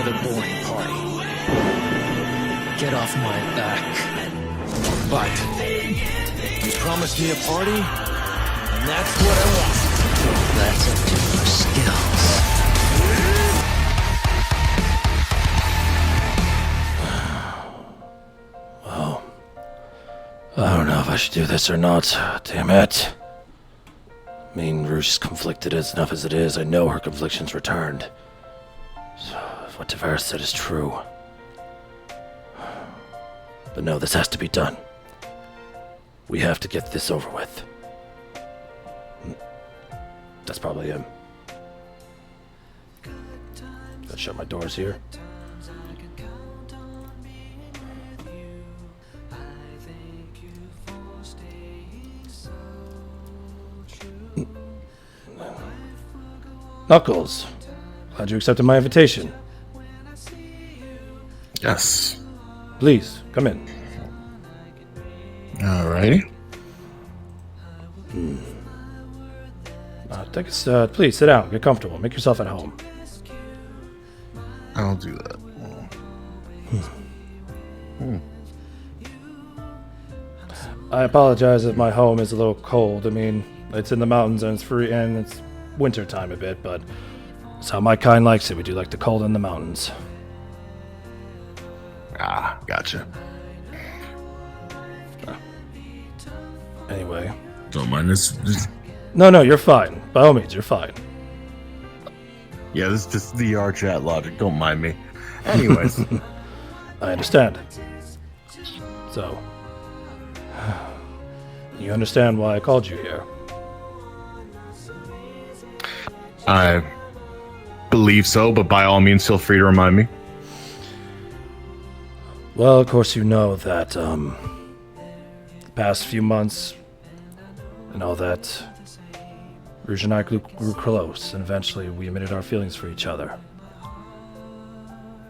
another boring party. Get off my back. But you promised me a party, and that's what I want. That's up to your skills. Well, I don't know if I should do this or not. Damn it. I mean, Rouge is conflicted enough as it is. I know her confliction's returned. So, if what TVaria said is true. But no, this has to be done. We have to get this over with. That's probably him. Gotta shut my doors here. Knuckles, glad you accepted my invitation. Yes. Please, come in. Alrighty. Please, sit down, get comfortable, make yourself at home. I'll do that. I apologize if my home is a little cold. I mean, it's in the mountains and it's free and it's winter time a bit, but it's how my kind likes it. We do like the cold in the mountains. Ah, gotcha. Anyway. Don't mind this. No, you're fine. By all means, you're fine. Yeah, this is just VR chat logic. Don't mind me. Anyways. I understand. So, you understand why I called you here? I believe so, but by all means, feel free to remind me. Well, of course you know that, the past few months and all that, Rouge and I grew close, and eventually we admitted our feelings for each other.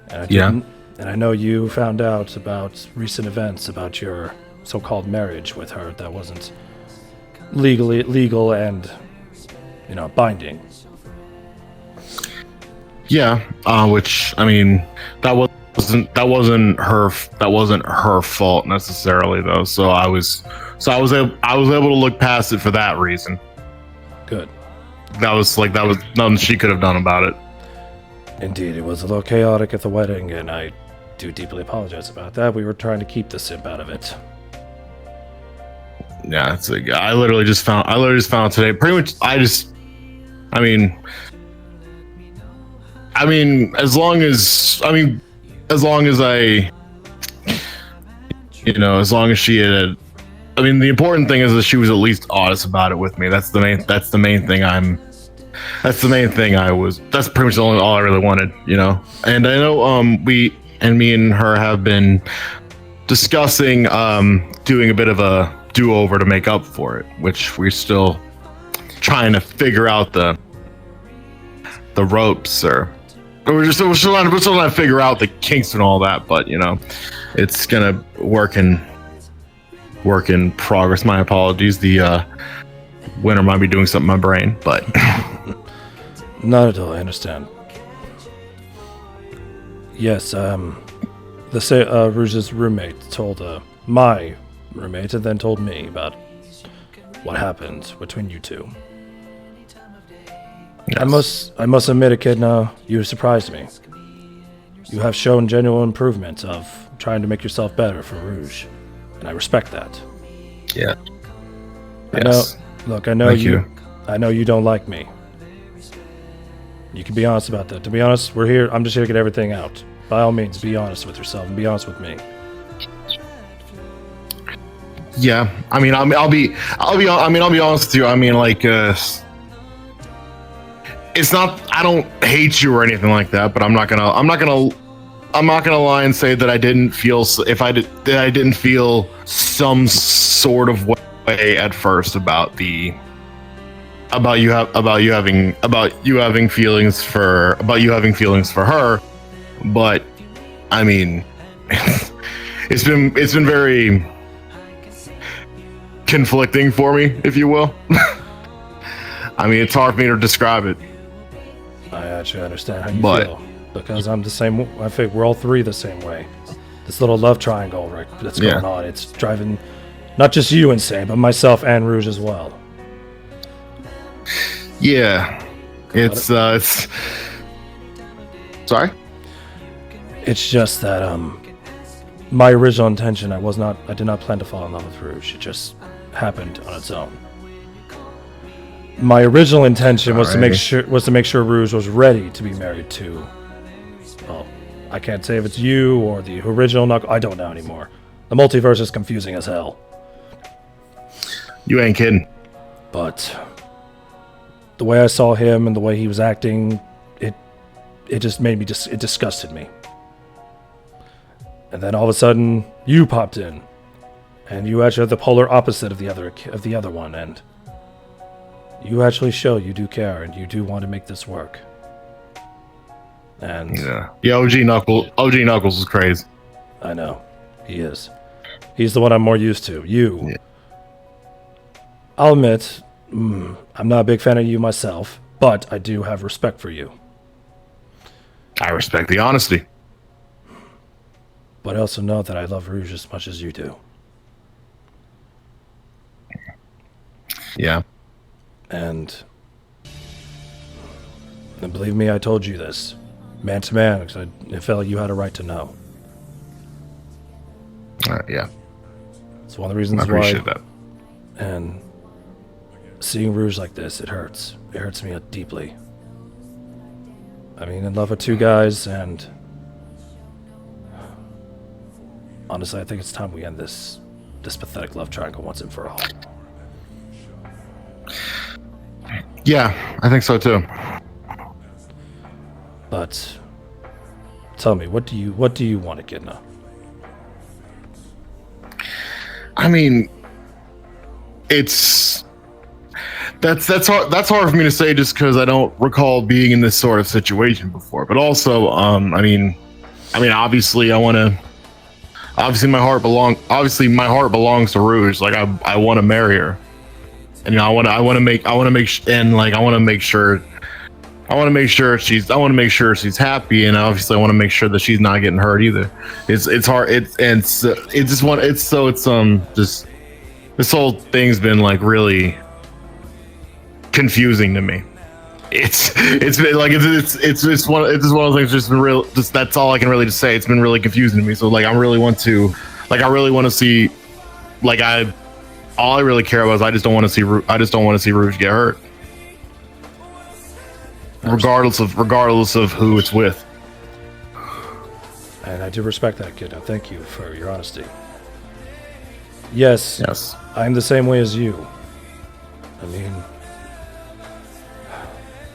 And I know you found out about recent events about your so-called marriage with her that wasn't legal and, binding. Yeah, which I mean, that wasn't her fault necessarily though. So I was able to look past it for that reason. Good. That was nothing she could have done about it. Indeed, it was a little chaotic at the wedding, and I do deeply apologize about that. We were trying to keep the simp out of it. Yeah, it's like I literally just found today. Pretty much, I mean, as long as she had. I mean, the important thing is that she was at least honest about it with me. That's the main thing that's pretty much all I really wanted, And I know me and her have been discussing doing a bit of a do-over to make up for it, which we're still trying to figure out the ropes, or we're still trying to figure out the kinks and all that, but it's gonna work in progress. My apologies. The winter might be doing something in my brain, but not at all. I understand. Yes, Rouge's roommate told my roommate and then told me about what happened between you two. Yes. I must admit, Echidna, you surprised me. You have shown genuine improvement of trying to make yourself better for Rouge, and I respect that. Yeah. I know you don't like me. You can be honest about that. To be honest, we're here. I'm just here to get everything out. By all means, be honest with yourself and be honest with me. Yeah, I mean, I'll be honest with you. I mean, like, it's not. I don't hate you or anything like that. But I'm not gonna lie and say that I didn't feel. I didn't feel some sort of way at first about you having feelings for her. But I mean, it's been very conflicting for me, if you will. I mean, it's hard for me to describe it. I actually understand how you feel. because I'm the same. I think we're all three the same way. This little love triangle right that's going on. It's driving not just you insane, but myself and Rouge as well. Yeah, it's sorry. It's just that my original intention, I did not plan to fall in love with Rouge. It just happened on its own. My original intention was to make sure Rouge was ready to be married to. Well, I can't say if it's you or the original Knuckles. I don't know anymore. The multiverse is confusing as hell. You ain't kidding. But the way I saw him and the way he was acting, it just made me it disgusted me. And then all of a sudden, you popped in, and you actually have the polar opposite of the other one, and you actually show you do care and you do want to make this work. And yeah, OG Knuckles is crazy. I know, he is. He's the one I'm more used to. You. Yeah. I'll admit, I'm not a big fan of you myself, but I do have respect for you. I respect the honesty. But I also know that I love Rouge as much as you do. Yeah. And believe me, I told you this. Man to man, because I felt like you had a right to know. Yeah. It's one of the reasons I appreciate that. And seeing Rouge like this, it hurts. It hurts me deeply. I mean, in love with two guys, and honestly, I think it's time we end this pathetic love triangle once and for all. Yeah, I think so too. But tell me, what do you want to get now? I mean, that's hard for me to say just because I don't recall being in this sort of situation before. But also, I mean, obviously, my heart belongs to Rouge. Like, I want to marry her, and I want to make sure she's happy, and obviously I want to make sure that she's not getting hurt either. It's hard. This whole thing's been like really confusing to me. It's been like it's one of those things. Just been real. Just that's all I can really just say. It's been really confusing to me. So like I really want to see. All I really care about is I just don't want to see Rouge get hurt. Regardless of who it's with. And I do respect that, kid. And thank you for your honesty. Yes. I'm the same way as you. I mean,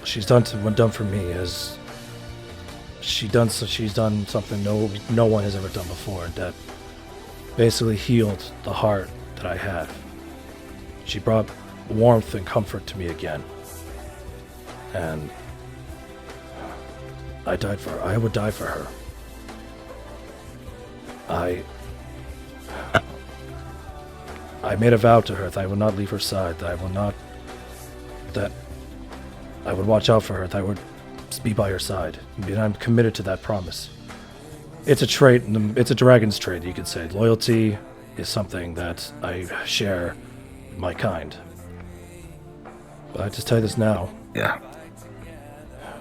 she's done for me as she's done something no one has ever done before, that basically healed the heart that I had. She brought warmth and comfort to me again. And I died for her. I would die for her. I made a vow to her that I would not leave her side, that I would watch out for her, that I would be by her side. And I'm committed to that promise. It's a trait, it's a dragon's trait, you could say. Loyalty is something that I share with my kind. But I just tell you this now. Yeah.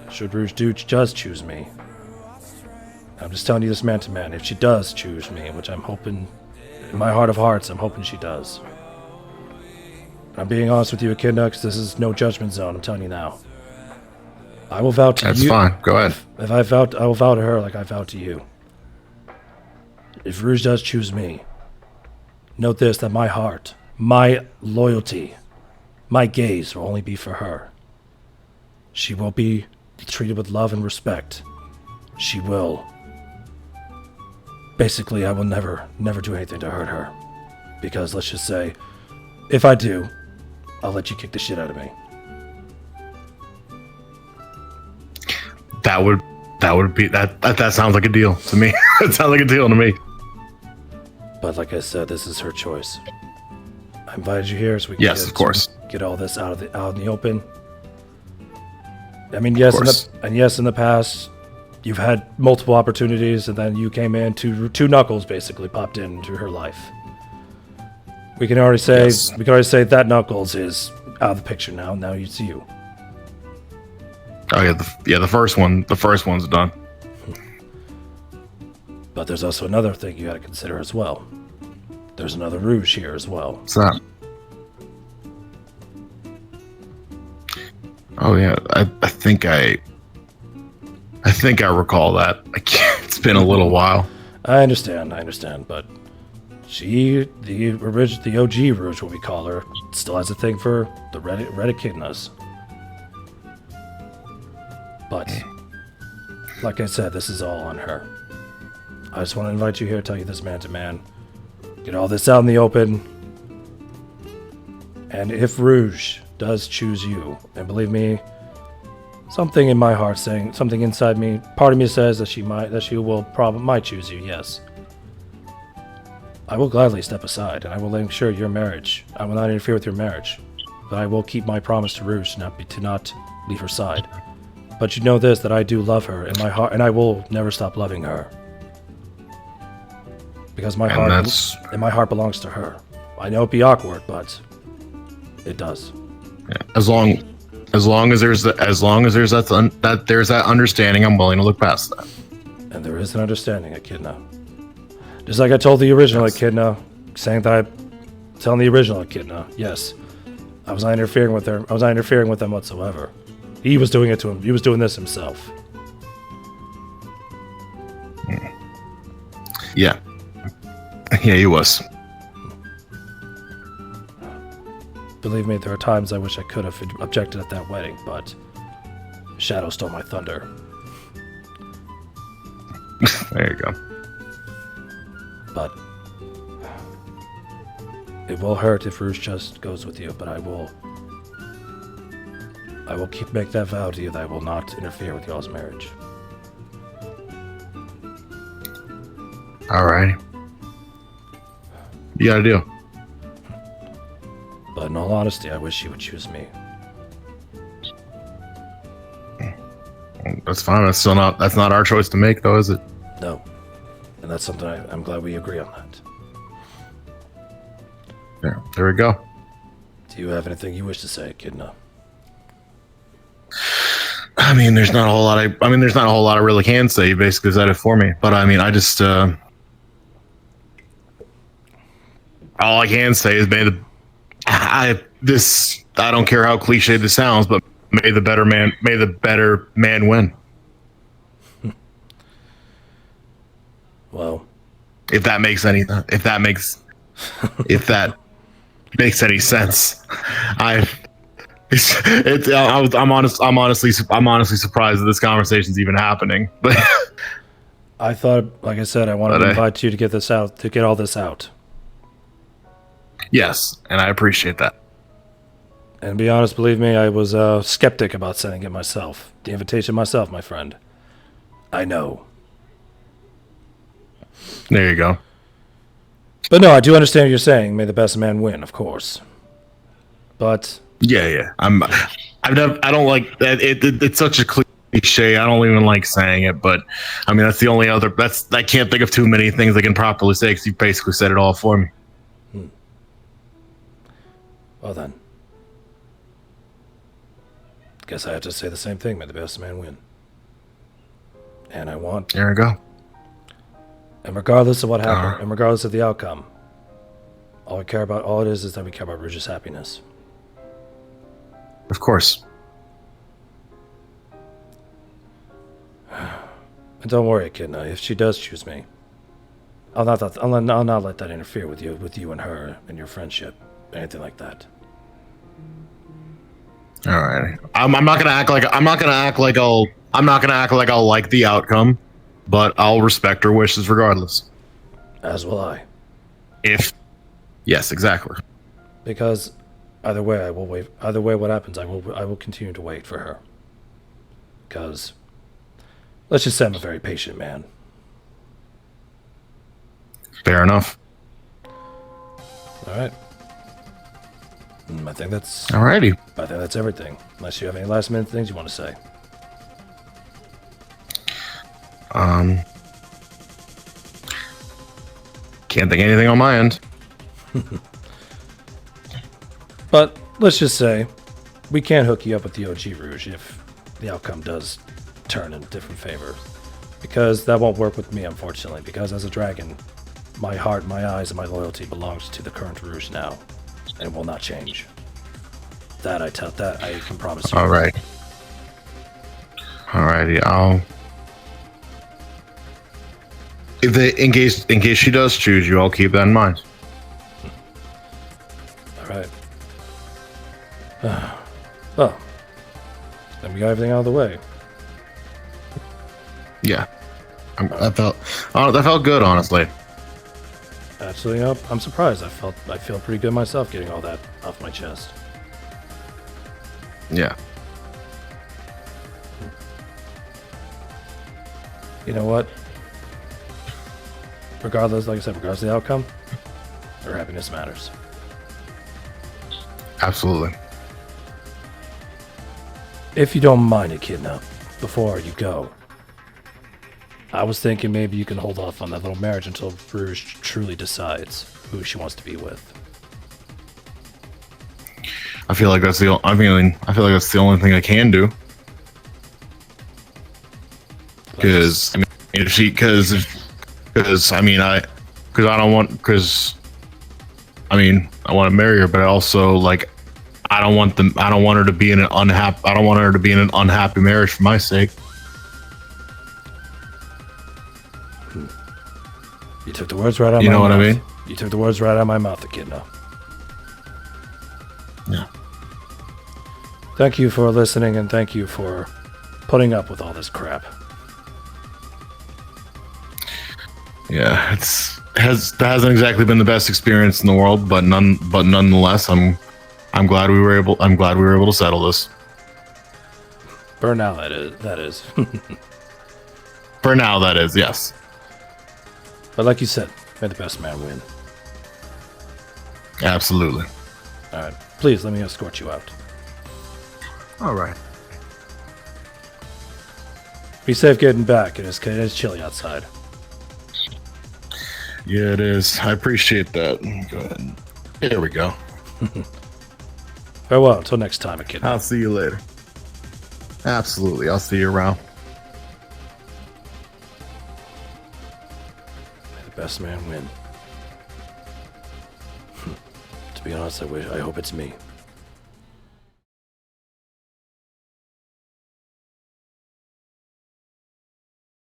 Should Rouge does choose me, I'm just telling you this man to man, if she does choose me, which I'm hoping, in my heart of hearts, I'm hoping she does. I'm being honest with you, Echidna, because this is no judgment zone, I'm telling you now. I will vow to you. That's fine, go ahead. I will vow to her like I vow to you. If Rouge does choose me, note this, that my heart, my loyalty, my gaze will only be for her. She will be treated with love and respect. She will. Basically, I will never do anything to hurt her. Because let's just say, if I do, I'll let you kick the shit out of me. That sounds like a deal to me. That sounds like a deal to me. But like I said, this is her choice. I invited you here so we can of course. Get all this out in the open. I mean, yes, in the past, you've had multiple opportunities, and then you came in, two Knuckles basically popped into her life. We can already say that Knuckles is out of the picture now. Now it's you. Oh yeah, the first one's done. But there's also another thing you got to consider as well. There's another Rouge here as well. What's that? Oh yeah, I think I recall that. It's been a little while. I understand, but the OG Rouge, what we call her, still has a thing for the red echidnas. But, like I said, this is all on her. I just want to invite you here, tell you this man to man. Get all this out in the open. And if Rouge does choose you, and believe me, something in my heart saying, something inside me, part of me says that she might choose you, yes. I will gladly step aside, and I will ensure your marriage. I will not interfere with your marriage. But I will keep my promise to Rouge to not leave her side. But you know this, that I do love her in my heart, and I will never stop loving her. Because my heart belongs to her. I know it'd be awkward, but it does. Yeah, as long as there's that understanding, I'm willing to look past that. And there is an understanding, Echidna. Just like I told the original Echidna, telling the original Echidna, yes, I was not interfering with her. I was not interfering with them whatsoever. He was doing it to him. He was doing this himself. Yeah. Yeah, he was. Believe me, there are times I wish I could have objected at that wedding, but Shadow stole my thunder. There you go. But it will hurt if Rouge just goes with you, but I will make that vow to you that I will not interfere with y'all's marriage. Alright. You got a deal. But in all honesty, I wish you would choose me. That's fine. That's not our choice to make, though, is it? No. And that's something I'm glad we agree on that. Yeah, there we go. Do you have anything you wish to say, Echidna? I mean, there's not a whole lot I really can say. You basically said it for me. But I mean, I just all I can say is I don't care how cliche this sounds, but may the better man win. Well, if that makes any sense. I'm honestly surprised that this conversation's even happening. But I thought, like I said, I wanted to invite you to get all this out. Yes, and I appreciate that. And to be honest, believe me, I was a skeptic about sending it myself. The invitation myself, my friend. I know. There you go. But no, I do understand what you're saying. May the best man win, of course. But yeah. I don't like that. It's such a cliche. I don't even like saying it. But I mean, that's the only other. I can't think of too many things I can properly say because you basically said it all for me. Well then, guess I have to say the same thing. May the best man win. And I want. There we go. And regardless of what happened, and regardless of the outcome, all it is that we care about Rouge's happiness. Of course. And don't worry, Echidna. If she does choose me, I'll not let that interfere with you and her and your friendship, anything like that. All right. I'm not gonna act like I'll like the outcome, but I'll respect her wishes regardless. As will I. Yes, exactly. Because either way, I will wait. Either way, what happens, I will continue to wait for her. Because let's just say I'm a very patient man. Fair enough. All right. I think that's. Alrighty. I think that's everything. Unless you have any last minute things you want to say. Can't think of anything on my end. But let's just say we can't hook you up with the OG Rouge if the outcome does turn in a different favor. Because that won't work with me, unfortunately. Because as a dragon, my heart, my eyes, and my loyalty belongs to the current Rouge now, and it will not change. That I can promise you. All right. Alrighty. In case she does choose you, I'll keep that in mind. All right. Well, then we got everything out of the way. Yeah. That felt good, honestly. Absolutely, I'm surprised. I feel pretty good myself getting all that off my chest. Yeah. You know what? Regardless, like I said, regardless of the outcome, our happiness matters. Absolutely. If you don't mind, Echidna, before you go, I was thinking maybe you can hold off on that little marriage until Rouge truly decides who she wants to be with. I feel like that's the only thing I can do. Because I want to marry her, but I also I don't want her to be in an unhappy marriage for my sake. You took the words right out of my mouth. You know what I mean? You took the words right out of my mouth, Echidna. Yeah. Thank you for listening, and thank you for putting up with all this crap. Yeah, that hasn't exactly been the best experience in the world, but nonetheless, I'm glad we were able to settle this. For now, that is. For now, that is, yes. But like you said, may the best man win. Absolutely. All right, please let me escort you out. All right. Be safe getting back. It is chilly outside. Yeah, it is. I appreciate that. Go ahead. There we go. Farewell until next time, Echidna. I'll see you later. Absolutely. I'll see you around. May the best man win. To be honest, I hope it's me.